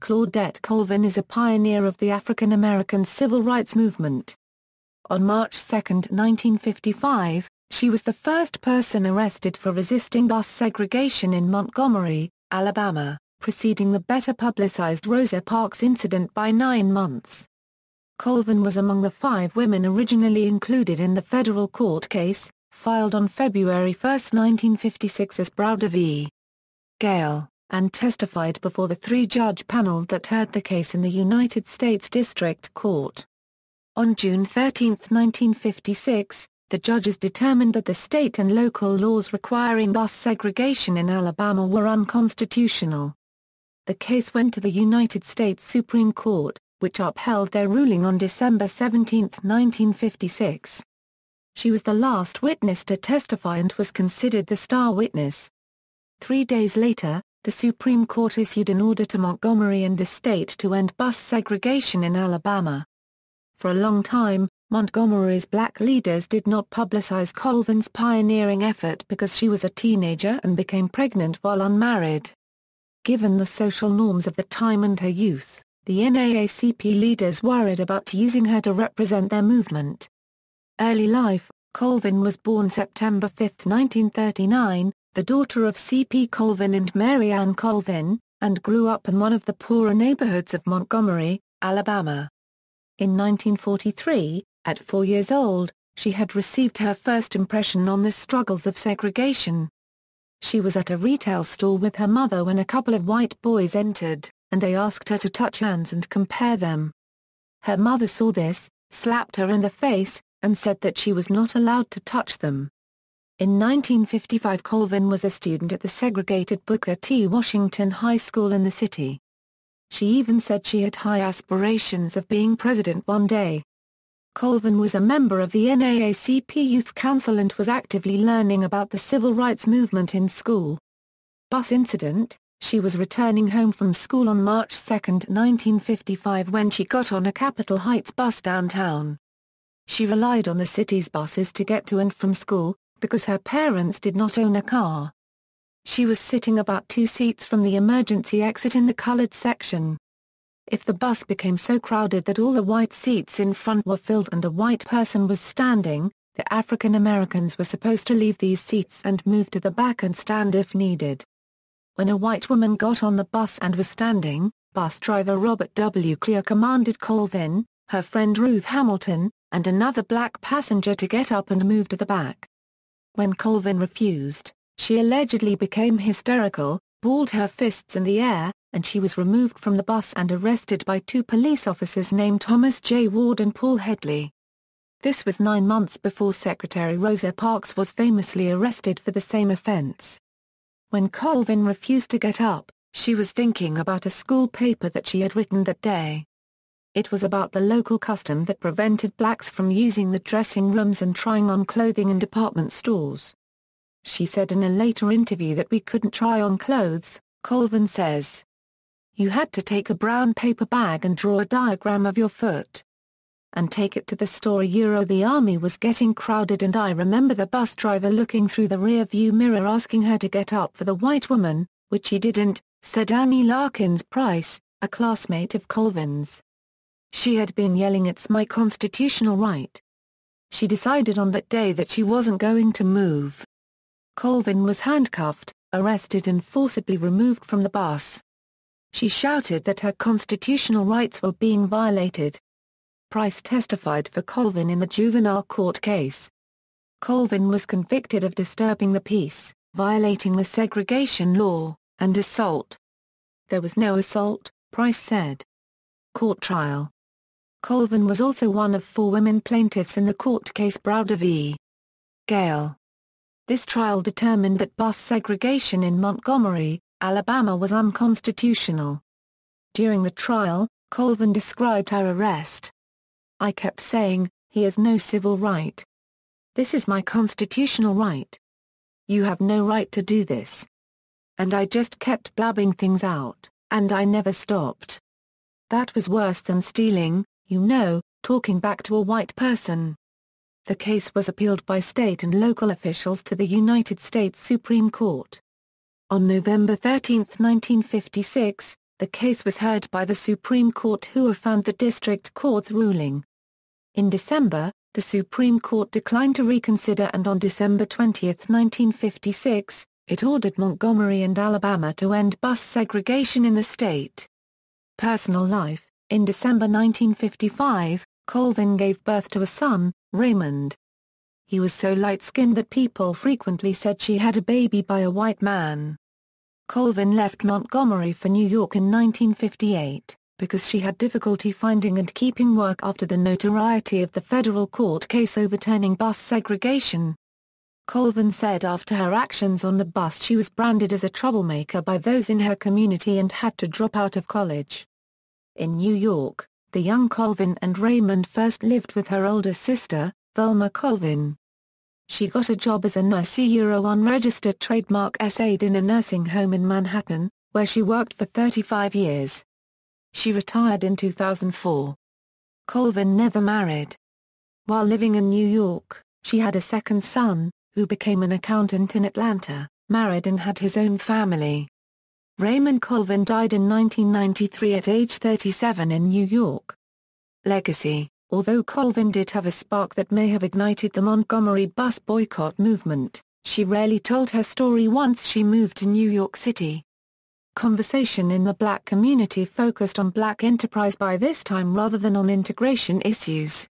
Claudette Colvin is a pioneer of the African American civil rights movement. On March 2, 1955, she was the first person arrested for resisting bus segregation in Montgomery, Alabama, preceding the better publicized Rosa Parks incident by 9 months. Colvin was among the 5 women originally included in the federal court case, filed on February 1, 1956 as Browder v. Gayle, and testified before the 3-judge panel that heard the case in the United States District Court. On June 13, 1956, the judges determined that the state and local laws requiring bus segregation in Alabama were unconstitutional. The case went to the United States Supreme Court, which upheld their ruling on December 17, 1956. She was the last witness to testify and was considered the star witness. 3 days later, the Supreme Court issued an order to Montgomery and the state to end bus segregation in Alabama. For a long time, Montgomery's black leaders did not publicize Colvin's pioneering effort because she was a teenager and became pregnant while unmarried. Given the social norms of the time and her youth, the NAACP leaders worried about using her to represent their movement. Early life: Colvin was born September 5, 1939, the daughter of C.P. Colvin and Mary Ann Colvin, and grew up in one of the poorer neighborhoods of Montgomery, Alabama. In 1943, at 4 years old, she had received her first impression on the struggles of segregation. She was at a retail store with her mother when a couple of white boys entered, and they asked her to touch hands and compare them. Her mother saw this, slapped her in the face, and said that she was not allowed to touch them. In 1955, Colvin was a student at the segregated Booker T. Washington High School in the city. She even said she had high aspirations of being president one day. Colvin was a member of the NAACP Youth Council and was actively learning about the civil rights movement in school. Bus incident: she was returning home from school on March 2, 1955 when she got on a Capitol Heights bus downtown. She relied on the city's buses to get to and from school, because her parents did not own a car. She was sitting about 2 seats from the emergency exit in the colored section. If the bus became so crowded that all the white seats in front were filled and a white person was standing, the African Americans were supposed to leave these seats and move to the back and stand if needed. When a white woman got on the bus and was standing, bus driver Robert W. Clear commanded Colvin, her friend Ruth Hamilton, and another black passenger to get up and move to the back. When Colvin refused, she allegedly became hysterical, balled her fists in the air, and she was removed from the bus and arrested by 2 police officers named Thomas J. Ward and Paul Headley. This was 9 months before Secretary Rosa Parks was famously arrested for the same offense. When Colvin refused to get up, she was thinking about a school paper that she had written that day. It was about the local custom that prevented blacks from using the dressing rooms and trying on clothing in department stores. She said in a later interview that we couldn't try on clothes. Colvin says, "You had to take a brown paper bag and draw a diagram of your foot and take it to the store. The army was getting crowded and I remember the bus driver looking through the rear view mirror asking her to get up for the white woman, which he didn't," said Annie Larkins Price, a classmate of Colvin's. She had been yelling, "It's my constitutional right." She decided on that day that she wasn't going to move. Colvin was handcuffed, arrested and forcibly removed from the bus. She shouted that her constitutional rights were being violated. Price testified for Colvin in the juvenile court case. Colvin was convicted of disturbing the peace, violating the segregation law, and assault. There was no assault, Price said. Court trial. Colvin was also one of 4 women plaintiffs in the court case Browder v. Gayle. This trial determined that bus segregation in Montgomery, Alabama was unconstitutional. During the trial, Colvin described her arrest. "I kept saying, he has no civil right. This is my constitutional right. You have no right to do this. And I just kept blabbing things out, and I never stopped. That was worse than stealing, talking back to a white person." The case was appealed by state and local officials to the United States Supreme Court. On November 13, 1956, The case was heard by the Supreme Court, who affirmed the district court's ruling. In December, the Supreme Court declined to reconsider, and on December 20, 1956, it ordered Montgomery and Alabama to end bus segregation in the state. Personal life. In December 1955, Colvin gave birth to a son, Raymond. He was so light-skinned that people frequently said she had a baby by a white man. Colvin left Montgomery for New York in 1958, because she had difficulty finding and keeping work after the notoriety of the federal court case overturning bus segregation. Colvin said after her actions on the bus she was branded as a troublemaker by those in her community and had to drop out of college. In New York, the young Colvin and Raymond first lived with her older sister, Velma Colvin. She got a job as a nurse unregistered trademark aide in a nursing home in Manhattan, where she worked for 35 years. She retired in 2004. Colvin never married. While living in New York, she had a second son, who became an accountant in Atlanta, married and had his own family. Raymond Colvin died in 1993 at age 37 in New York. Legacy. Although Colvin did have a spark that may have ignited the Montgomery bus boycott movement, she rarely told her story once she moved to New York City. Conversation in the black community focused on black enterprise by this time rather than on integration issues.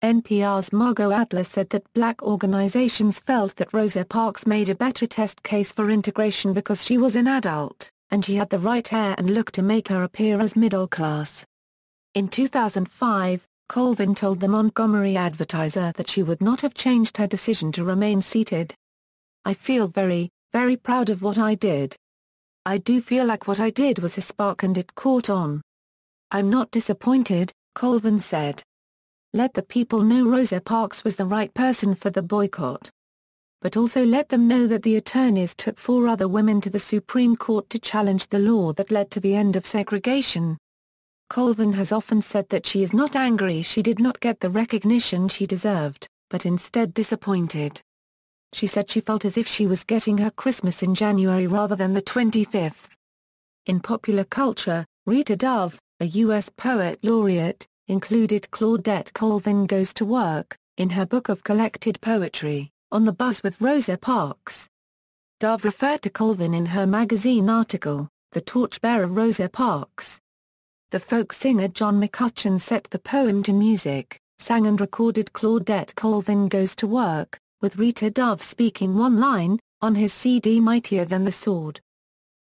NPR's Margot Adler said that black organizations felt that Rosa Parks made a better test case for integration because she was an adult, and she had the right hair and look to make her appear as middle class. In 2005, Colvin told the Montgomery Advertiser that she would not have changed her decision to remain seated. "I feel very, very proud of what I did. I do feel like what I did was a spark and it caught on. I'm not disappointed," Colvin said. "Let the people know Rosa Parks was the right person for the boycott. But also let them know that the attorneys took 4 other women to the Supreme Court to challenge the law that led to the end of segregation." Colvin has often said that she is not angry she did not get the recognition she deserved, but instead disappointed. She said she felt as if she was getting her Christmas in January rather than the 25th. In popular culture, Rita Dove, a U.S. poet laureate, included Claudette Colvin Goes to Work, in her book of collected poetry, On the Bus with Rosa Parks. Dove referred to Colvin in her magazine article, The Torchbearer Rosa Parks. The folk singer John McCutcheon set the poem to music, sang and recorded Claudette Colvin Goes to Work, with Rita Dove speaking one line, on his CD Mightier Than the Sword.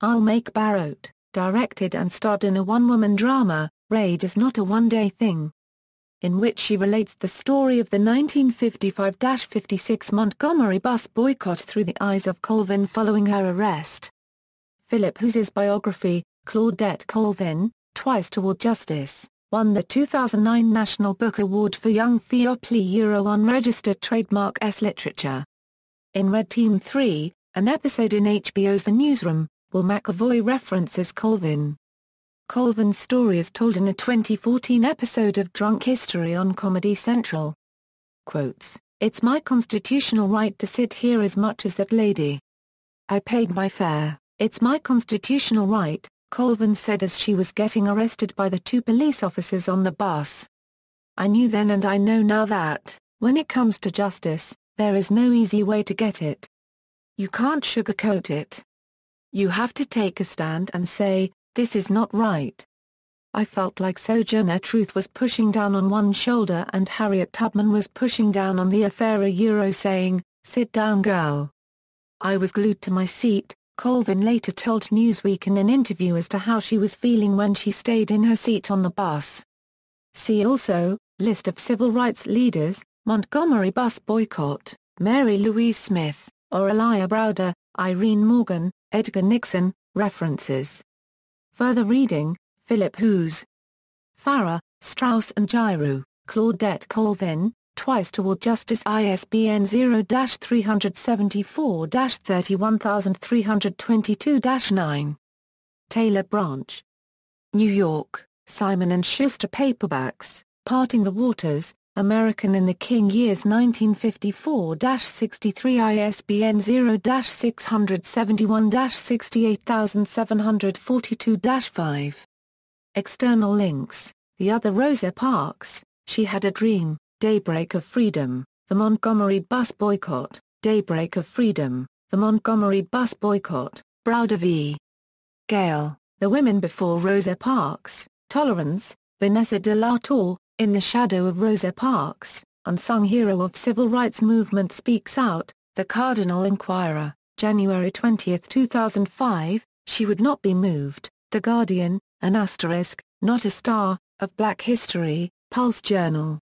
I'll Make Barrett, directed and starred in a one-woman drama, Rage Is Not a One-Day Thing, in which she relates the story of the 1955-56 Montgomery bus boycott through the eyes of Colvin following her arrest. Philip Hughes's biography, Claudette Colvin, Twice Toward Justice, won the 2009 National Book Award for Young Theoply Unregistered Trademark S Literature. In Red Team 3, an episode in HBO's The Newsroom, Will McAvoy references Colvin. Colvin's story is told in a 2014 episode of Drunk History on Comedy Central. Quotes, "It's my constitutional right to sit here as much as that lady. I paid my fare, it's my constitutional right," Colvin said as she was getting arrested by the 2 police officers on the bus. "I knew then and I know now that, when it comes to justice, there is no easy way to get it. You can't sugarcoat it. You have to take a stand and say, this is not right." I felt like Sojourner Truth was pushing down on one shoulder and Harriet Tubman was pushing down on the affair saying, "Sit down girl." I was glued to my seat, Colvin later told Newsweek in an interview as to how she was feeling when she stayed in her seat on the bus. See also, List of civil rights leaders, Montgomery bus boycott, Mary Louise Smith, Aurelia Browder, Irene Morgan, Edgar Nixon. References. Further reading, Philip Hughes. Farah, Strauss and Giroux, Claudette Colvin, Twice Toward Justice ISBN 0-374-31322-9. Taylor Branch. New York, Simon & Schuster Paperbacks, Parting the Waters, American in the King Years 1954-63 ISBN 0-671-68742-5. External links: The Other Rosa Parks, She Had a Dream, Daybreak of Freedom, The Montgomery Bus Boycott, Daybreak of Freedom, The Montgomery Bus Boycott, Browder v. Gayle, The Women Before Rosa Parks, Tolerance, Vanessa de la Torre, In the Shadow of Rosa Parks, Unsung Hero of Civil Rights Movement Speaks Out, The Cardinal Inquirer, January 20, 2005, She Would Not Be Moved, The Guardian, An Asterisk, Not a Star, of Black History, Pulse Journal.